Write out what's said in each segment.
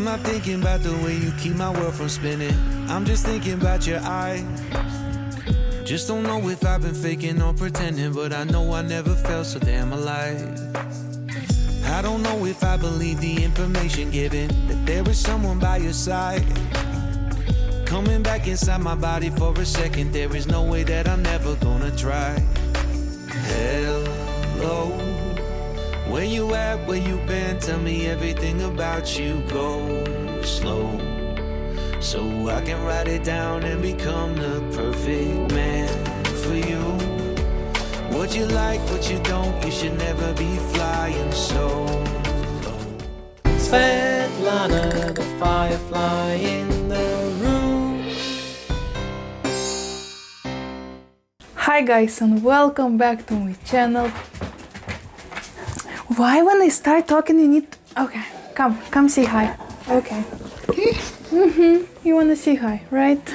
I'm not thinking about the way you keep my world from spinning. I'm just thinking about your eyes. Just don't know if I've been faking or pretending, but I know I never felt so damn alive. I don't know if I believe the information given, that there is someone by your side. Coming back inside my body for a second, there is no way that I'm never gonna try. Hello, where you at, where you been? Tell me everything about you, go slow, so I can write it down and become the perfect man for you. What you like, what you don't, you should never be flying so low. Svetlana, the firefly in the room. Hi guys, and welcome back to my channel. Why when I start talking you need... Okay, come say hi. Okay. You wanna say hi, right?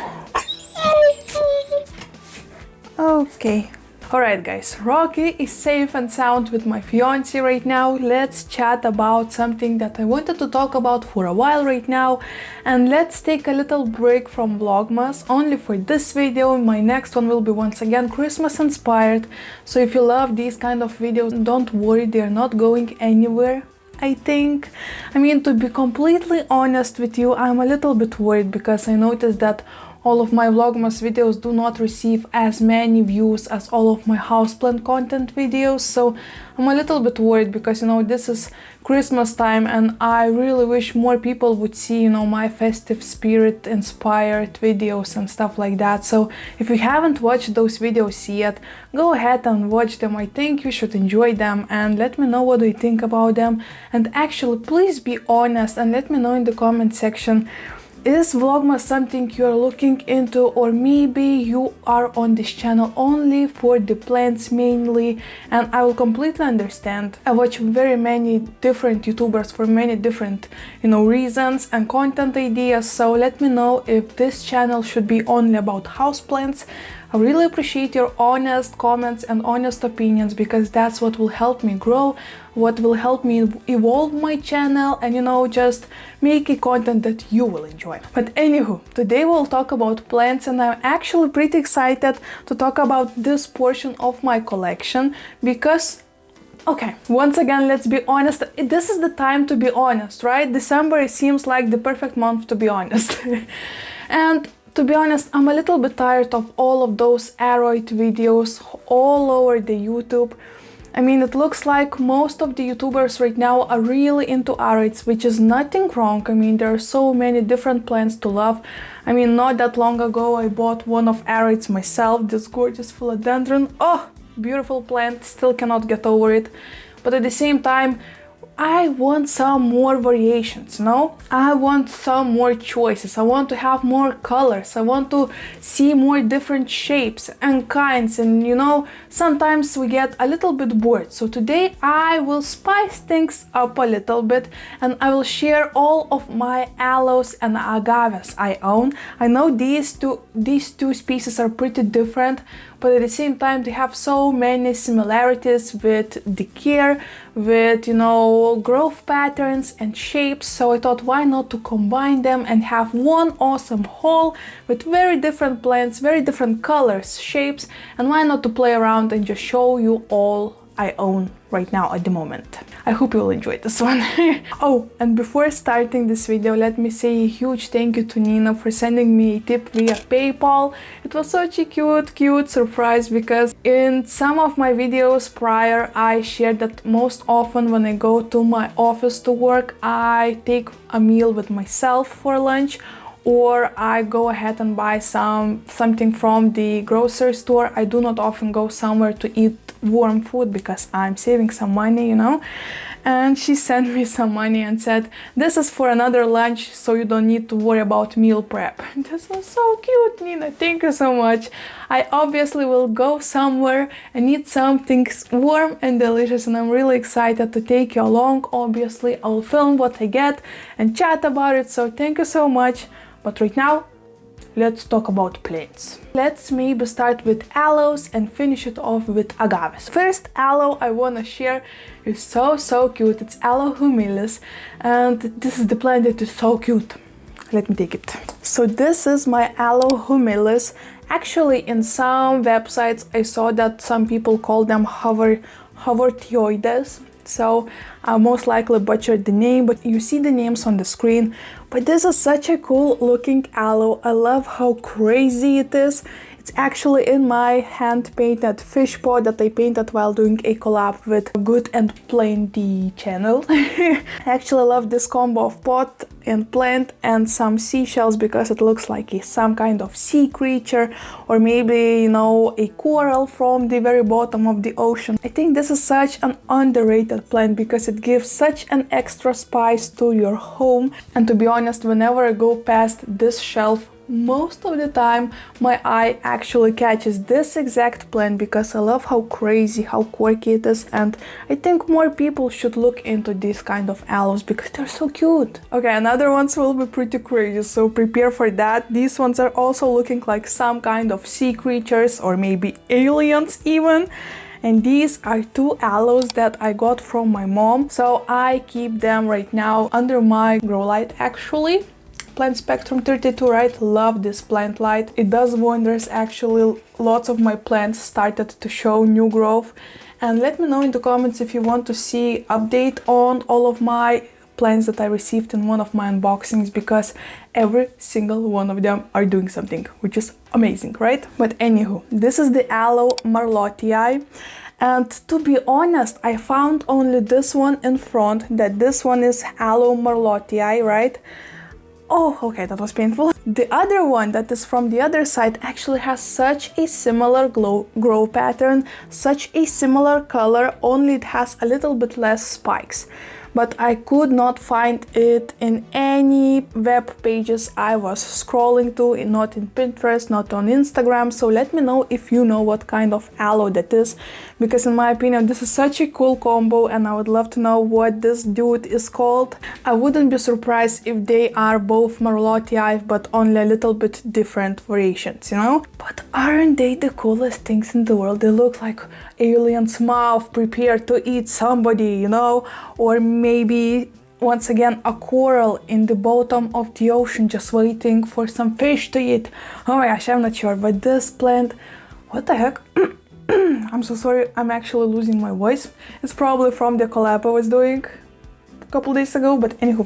Okay. Alright guys, Rocky is safe and sound with my fiancé right now. Let's chat about something that I wanted to talk about for a while right now. And let's take a little break from Vlogmas only for this video. My next one will be once again Christmas inspired. So if you love these kind of videos, don't worry, they're not going anywhere. I think. I mean, to be completely honest with you, I'm a little bit worried because I noticed that all of my Vlogmas videos do not receive as many views as all of my houseplant content videos. So I'm a little bit worried because, you know, this is Christmas time and I really wish more people would see, you know, my festive spirit inspired videos and stuff like that. So if you haven't watched those videos yet, go ahead and watch them. I think you should enjoy them and let me know what you think about them. And actually, please be honest and let me know in the comment section, is Vlogmas something you are looking into, or maybe you are on this channel only for the plants mainly, and I will completely understand. I watch very many different YouTubers for many different, you know, reasons and content ideas, so let me know if this channel should be only about houseplants. I really appreciate your honest comments and honest opinions because that's what will help me grow, what will help me evolve my channel and, you know, just make a content that you will enjoy. But anywho, today we'll talk about plants and I'm actually pretty excited to talk about this portion of my collection because, okay, once again, let's be honest, this is the time to be honest, right? December seems like the perfect month to be honest. And to be honest, I'm a little bit tired of all of those aroid videos all over the YouTube. I mean, it looks like most of the YouTubers right now are really into aroids, which is nothing wrong. I mean, there are so many different plants to love. I mean, not that long ago, I bought one of aroids myself, this gorgeous philodendron. Oh, beautiful plant, still cannot get over it. But at the same time, I want some more variations, no? I want some more choices. I want to have more colors. I want to see more different shapes and kinds. And you know, sometimes we get a little bit bored. So today I will spice things up a little bit and I will share all of my aloes and agaves I own. I know these two species are pretty different, but at the same time they have so many similarities with the care, with, you know, growth patterns and shapes. So I thought, why not to combine them and have one awesome haul with very different plants, very different colors, shapes, and why not to play around and just show you all I own right now at the moment. I hope you will enjoy this one. Oh, and before starting this video, let me say a huge thank you to Nina for sending me a tip via PayPal. It was such a cute surprise because in some of my videos prior, I shared that most often when I go to my office to work, I take a meal with myself for lunch, or I go ahead and buy something from the grocery store. I do not often go somewhere to eat warm food because I'm saving some money, you know. And she sent me some money and said, this is for another lunch, so you don't need to worry about meal prep. This was so cute, Nina, thank you so much. I obviously will go somewhere and eat something warm and delicious, and I'm really excited to take you along. Obviously, I'll film what I get and chat about it, so thank you so much. But right now, let's talk about plants. Let's maybe start with aloes and finish it off with agaves. First aloe I wanna share is so cute. It's Aloe humilis, and this is the plant that is so cute. Let me take it. So this is my Aloe humilis. Actually, in some websites I saw that some people call them hovertioides. So I most likely butchered the name, but you see the names on the screen. But this is such a cool looking aloe. I love how crazy it is. It's actually in my hand painted fish pot that I painted while doing a collab with Good and Planty channel. I actually love this combo of pot and plant and some seashells because it looks like some kind of sea creature, or maybe, you know, a coral from the very bottom of the ocean. I think this is such an underrated plant because it gives such an extra spice to your home. And to be honest, whenever I go past this shelf, most of the time my eye actually catches this exact plant because I love how crazy, how quirky it is, and I think more people should look into these kind of aloes because they're so cute. Okay, another ones will be pretty crazy, so prepare for that. These ones are also looking like some kind of sea creatures or maybe aliens even. And these are two aloes that I got from my mom, so I keep them right now under my grow light actually. Plant Spectrum 32, right? Love this plant light. It does wonders actually. Lots of my plants started to show new growth. And let me know in the comments if you want to see update on all of my plants that I received in one of my unboxings, because every single one of them are doing something, which is amazing, right? But anywho, this is the Aloe marlottii. And to be honest, I found only this one in front, that this one is Aloe marlottii, right? Oh, okay, that was painful. The other one that is from the other side actually has such a similar grow pattern, such a similar color, only it has a little bit less spikes. But I could not find it in any web pages I was scrolling to, not in Pinterest, not on Instagram. So let me know if you know what kind of aloe that is, because in my opinion this is such a cool combo and I would love to know what this dude is called. I wouldn't be surprised if they are both marlottii but only a little bit different variations, you know? But aren't they the coolest things in the world? They look like alien's mouth prepared to eat somebody, you know? Or maybe once again a coral in the bottom of the ocean just waiting for some fish to eat. Oh my gosh, I'm not sure, but this plant, what the heck? I'm so sorry, I'm actually losing my voice. It's probably from the collab I was doing a couple days ago, but anywho.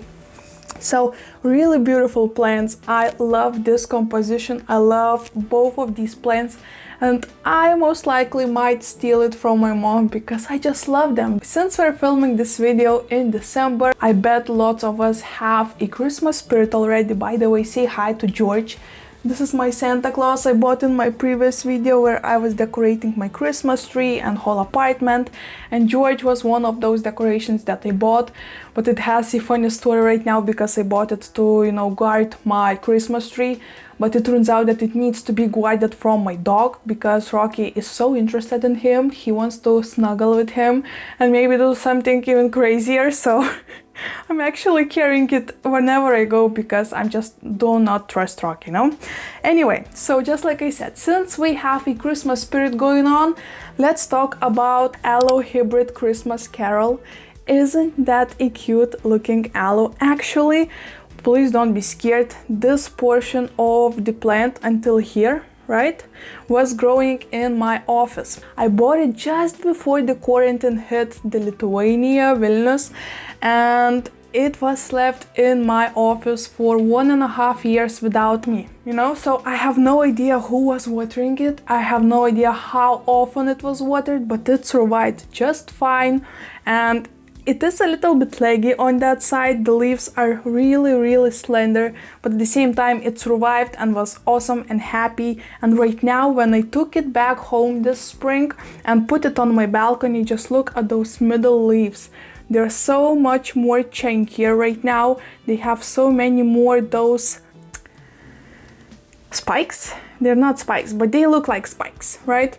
So really beautiful plants. I love this composition. I love both of these plants, and I most likely might steal it from my mom because I just love them. Since we're filming this video in December, I bet lots of us have a Christmas spirit already. By the way, say hi to George. This is my Santa Claus I bought in my previous video where I was decorating my Christmas tree and whole apartment, and George was one of those decorations that I bought. But it has a funny story right now because I bought it to, you know, guard my Christmas tree. But it turns out that it needs to be guarded from my dog because Rocky is so interested in him. He wants to snuggle with him and maybe do something even crazier. So I'm actually carrying it whenever I go because I just do not trust Rocky, you know? Anyway, so just like I said, since we have a Christmas spirit going on, let's talk about Aloe Hybrid Christmas Carol. Isn't that a cute looking aloe? Actually, please don't be scared. This portion of the plant until here, right, was growing in my office. I bought it just before the quarantine hit the Lithuania, Vilnius, and it was left in my office for 1.5 years without me, you know? So I have no idea who was watering it. I have no idea how often it was watered, but it survived just fine. And it is a little bit leggy on that side. The leaves are really slender, but at the same time it survived and was awesome and happy. And right now when I took it back home this spring and put it on my balcony, just look at those middle leaves. They're so much more chunkier right now. They have so many more those spikes. They're not spikes, but they look like spikes, right?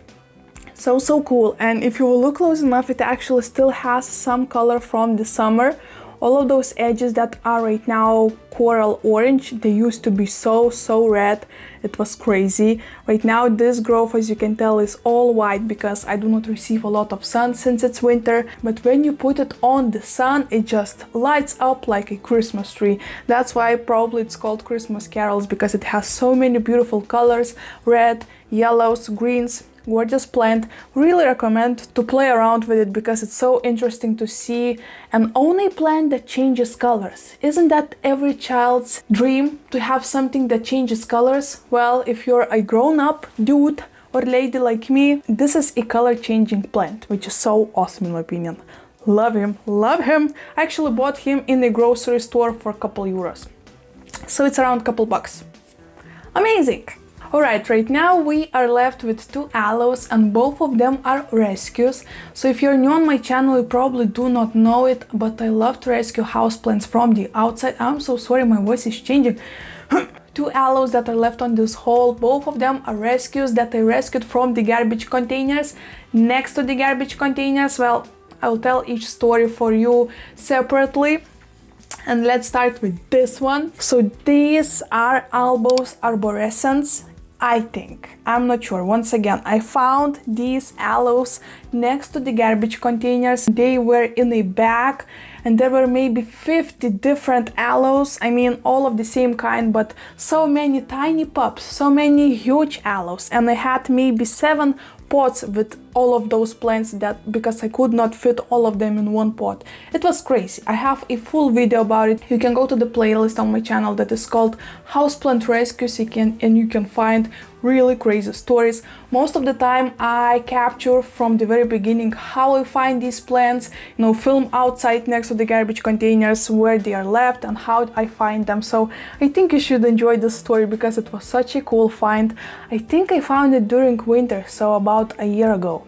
So cool. And if you will look close enough, it actually still has some color from the summer All of those edges that are right now coral orange, they used to be so red. It was crazy. Right now this growth, as you can tell, is all white because I do not receive a lot of sun since it's winter. But when you put it on the sun, it just lights up like a Christmas tree. That's why probably it's called Christmas carols, because it has so many beautiful colors: red, yellows, greens. Gorgeous plant. Really recommend to play around with it because it's so interesting to see an only plant that changes colors. Isn't that every child's dream, to have something that changes colors? Well, if you're a grown-up dude or lady like me, this is a color changing plant, which is so awesome in my opinion. Love him, love him. I actually bought him in a grocery store for a couple euros. So it's around a couple bucks. Amazing! Alright, right now we are left with 2 aloes and both of them are rescues. So if you're new on my channel, you probably do not know it, but I love to rescue houseplants from the outside. I'm so sorry, my voice is changing. 2 aloes that are left on this hole, both of them are rescues that I rescued from the garbage containers. Next to the garbage containers, well, I'll tell each story for you separately. And let's start with this one. So these are Albos arborescens. I think, I'm not sure. Once again, I found these aloes next to the garbage containers. They were in a bag and there were maybe 50 different aloes. I mean, all of the same kind, but so many tiny pups, so many huge aloes. And I had maybe 7 pots with all of those plants, that because I could not fit all of them in one pot. It was crazy. I have a full video about it. You can go to the playlist on my channel that is called Houseplant Rescues. You can find really crazy stories. Most of the time I capture from the very beginning how I find these plants, film outside next to the garbage containers where they are left and how I find them. So I think you should enjoy this story because it was such a cool find. I think I found it during winter, so about a year ago.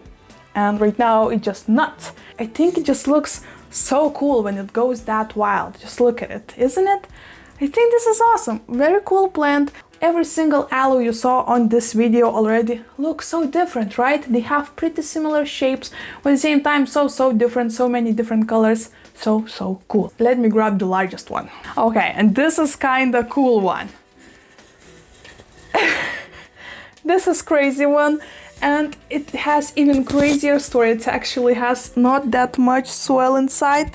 And right now it's just nuts. I think it just looks so cool when it goes that wild. Just look at it, isn't it? I think this is awesome. Very cool plant. Every single aloe you saw on this video already looks so different, right? They have pretty similar shapes, but at the same time so different, so many different colors. So cool. Let me grab the largest one. Okay, and this is kinda cool one. This is crazy one, and it has even crazier story. It actually has not that much soil inside,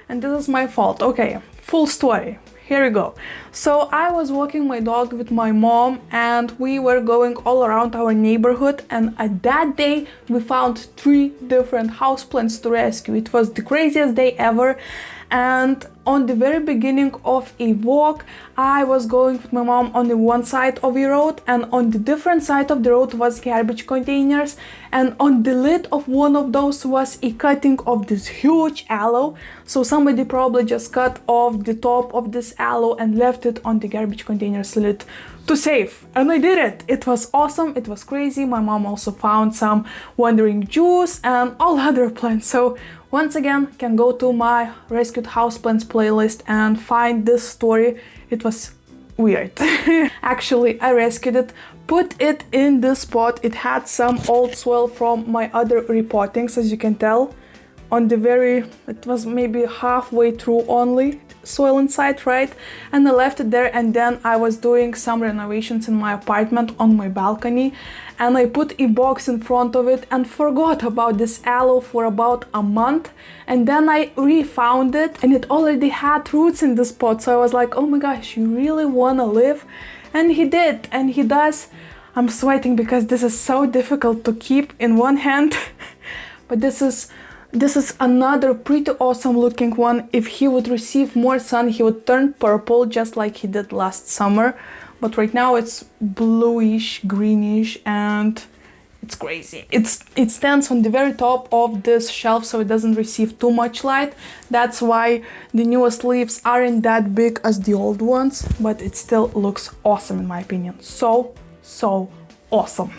and this is my fault. Okay, full story. Here we go. So I was walking my dog with my mom and we were going all around our neighborhood, and at that day we found 3 different houseplants to rescue. It was the craziest day ever. And on the very beginning of a walk, I was going with my mom on the one side of the road, and on the different side of the road was garbage containers, and on the lid of one of those was a cutting of this huge aloe. So somebody probably just cut off the top of this aloe and left it on the garbage container's lid to save. And I did it. It was awesome. It was crazy. My mom also found some wandering Jews and all other plants. So once again, can go to my rescued houseplants playlist and find this story. It was weird. Actually, I rescued it, put it in this pot. It had some old soil from my other repottings, as you can tell. It was maybe halfway through only soil inside, right? And I left it there, and then I was doing some renovations in my apartment on my balcony, and I put a box in front of it and forgot about this aloe for about a month, and then I refound it and it already had roots in this pot. So I was like, oh my gosh, you really wanna live? And he did, and he does. I'm sweating because this is so difficult to keep in one hand. But this is another pretty awesome looking one. If he would receive more sun, he would turn purple just like he did last summer. But right now it's bluish, greenish, and it's crazy. It stands on the very top of this shelf, so it doesn't receive too much light. That's why the newest leaves aren't that big as the old ones, but it still looks awesome in my opinion. So awesome.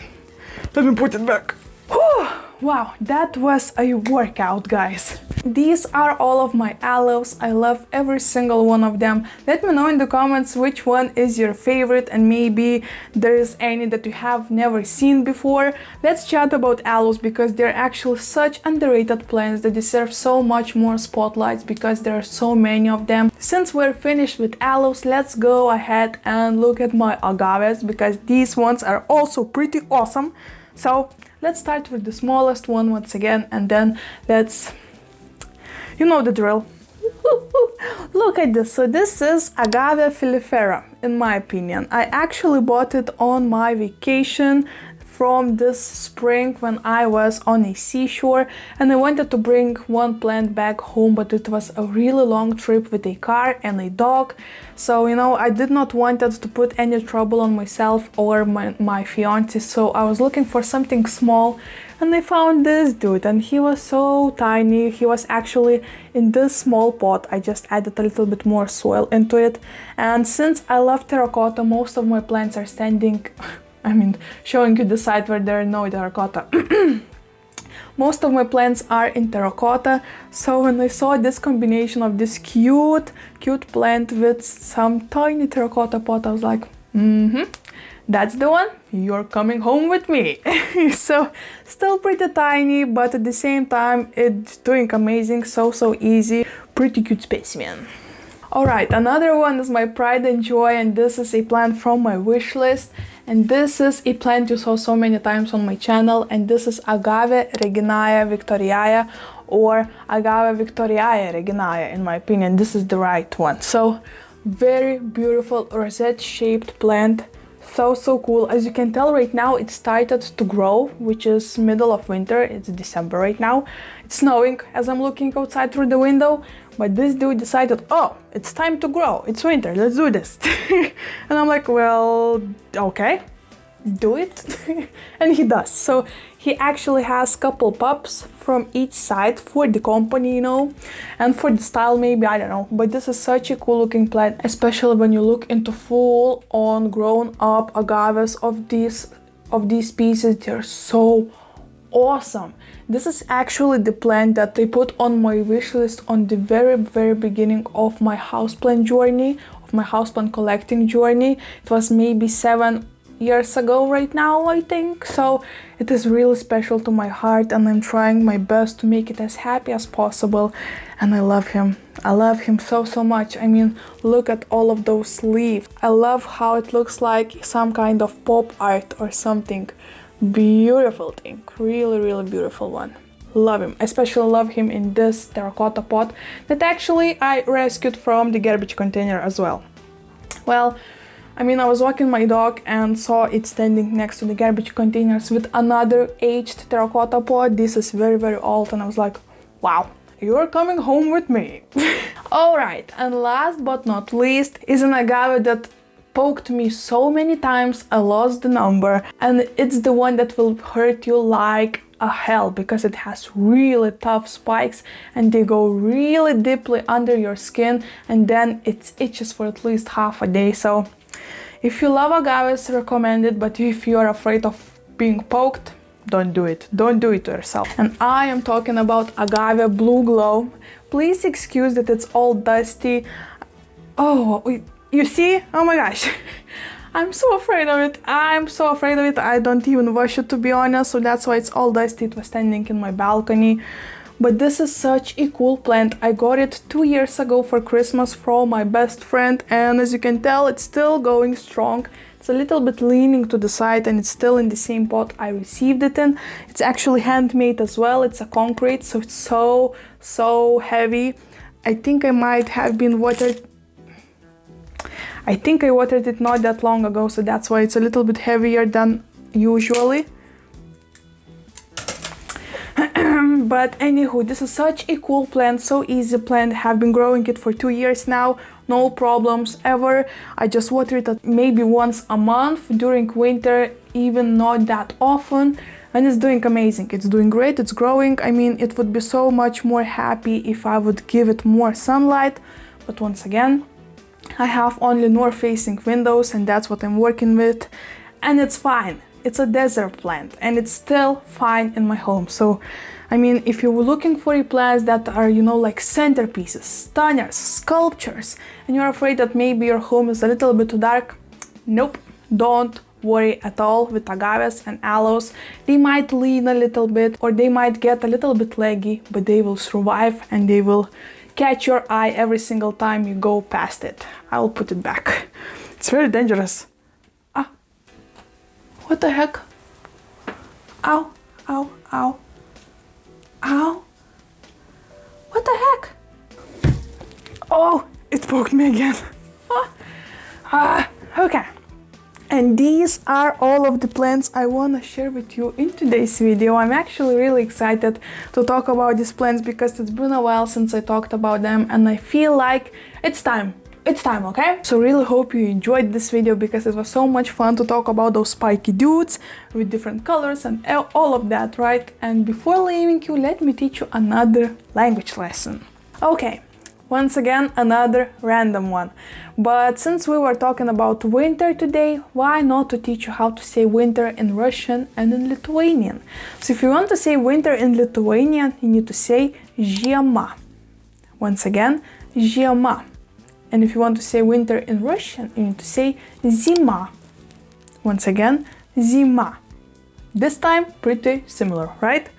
Let me put it back. Whew. Wow, that was a workout, guys. These are all of my aloes. I love every single one of them. Let me know in the comments which one is your favorite, and maybe there is any that you have never seen before. Let's chat about aloes because they're actually such underrated plants that deserve so much more spotlights because there are so many of them. Since we're finished with aloes, let's go ahead and look at my agaves because these ones are also pretty awesome. So let's start with the smallest one once again, and then you know the drill. Look at this. So this is Agave filifera, in my opinion. I actually bought it on my vacation from this spring when I was on a seashore, and I wanted to bring one plant back home, but it was a really long trip with a car and a dog. So, you know, I did not want to put any trouble on myself or my fiance, so I was looking for something small, and I found this dude, and he was so tiny. He was actually in this small pot. I just added a little bit more soil into it, and since I love terracotta, most of my plants are standing showing you the side where there are no terracotta. Most of my plants are in terracotta, so when I saw this combination of this cute plant with some tiny terracotta pot, I was like, that's the one, you're coming home with me. So, still pretty tiny, but at the same time, it's doing amazing, so easy, pretty cute specimen. Alright, another one is my pride and joy, and this is a plant from my wish list. And this is a plant you saw so many times on my channel, and this is Agave Reginae Victoriae, or Agave Victoriae Reginae, in my opinion. This is the right one. So, very beautiful rosette-shaped plant. So cool. As you can tell right now, it started to grow, which is middle of winter. It's December right now. It's snowing as I'm looking outside through the window, but this dude decided, oh, it's time to grow. It's winter, let's do this. And I'm like, well, okay, do it. And he does. So he actually has couple pups from each side for the company, you know, and for the style maybe, I don't know. But this is such a cool looking plant, especially when you look into full on grown up agaves of these pieces. They're so awesome. This is actually the plant that I put on my wish list on the very beginning of my houseplant journey, of my houseplant collecting journey. It was maybe 7 years ago right now, I think. So it is really special to my heart, and I'm trying my best to make it as happy as possible. And I love him. I love him so much. I mean, look at all of those leaves. I love how it looks like some kind of pop art or something. Beautiful thing, really beautiful one. Love him. Especially love him in this terracotta pot that actually I rescued from the garbage container as well. Well, I mean, I was walking my dog and saw it standing next to the garbage containers with another aged terracotta pot. This is very old, and I was like, wow, you're coming home with me. Alright, and last but not least is an agave that poked me so many times I lost the number, and it's the one that will hurt you like a hell because it has really tough spikes and they go really deeply under your skin, and then it itches for at least half a day. So if you love agaves, recommend it, but if you're afraid of being poked, don't do it. Don't do it to yourself. And I am talking about Agave Blue Glow. Please excuse that it's all dusty. Oh, you see? Oh my gosh. I'm so afraid of it. I don't even wash it, to be honest, so that's why it's all dusty. It was standing in my balcony. But this is such a cool plant. I got it 2 years ago for Christmas from my best friend, and as you can tell, it's still going strong. It's a little bit leaning to the side, and it's still in the same pot I received it in. It's actually handmade as well. It's a concrete, so it's so heavy. I think I might have been watered. I think I watered it not that long ago, so that's why it's a little bit heavier than usually. But anywho, this is such a cool plant, so easy plant. Have been growing it for 2 years now, no problems ever. I just water it maybe once a month during winter, even not that often, and it's doing amazing. It's doing great, it's growing. I mean, it would be so much more happy if I would give it more sunlight, but once again, I have only north-facing windows, and that's what I'm working with, and it's fine. it's a desert plant and it's still fine in my home. So I mean, if you're looking for plants that are, you know, like centerpieces, stunners, sculptures, and you're afraid that maybe your home is a little bit too dark, nope, don't worry at all with agaves and aloes. They might lean a little bit or they might get a little bit leggy, but they will survive and they will catch your eye every single time you go past it. I'll put it back. It's very dangerous. Ah, what the heck? Ow, ow, ow. Ow! What the heck? Oh, it poked me again. Okay. And these are all of the plants I want to share with you in today's video. I'm actually really excited to talk about these plants because it's been a while since I talked about them and I feel like it's time. It's time, okay? So really hope you enjoyed this video because it was so much fun to talk about those spiky dudes with different colors and all of that, right? And before leaving you, let me teach you another language lesson. Okay, once again, another random one. But since we were talking about winter today, why not to teach you how to say winter in Russian and in Lithuanian? So if you want to say winter in Lithuanian, you need to say žiema. Once again, žiema. And if you want to say winter in Russian, you need to say zima. Once again, zima. This time, pretty similar, right?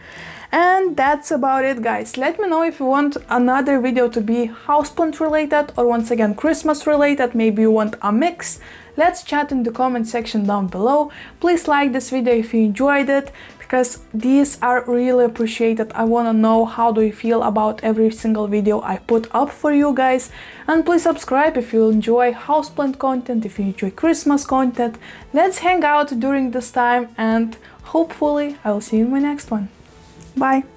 And that's about it, guys. Let me know if you want another video to be houseplant related or once again Christmas related. Maybe you want a mix. Let's chat in the comment section down below. Please like this video if you enjoyed it, because these are really appreciated. I want to know how do you feel about every single video I put up for you guys. And please subscribe if you enjoy houseplant content, if you enjoy Christmas content. Let's hang out during this time and hopefully I will see you in my next one. Bye!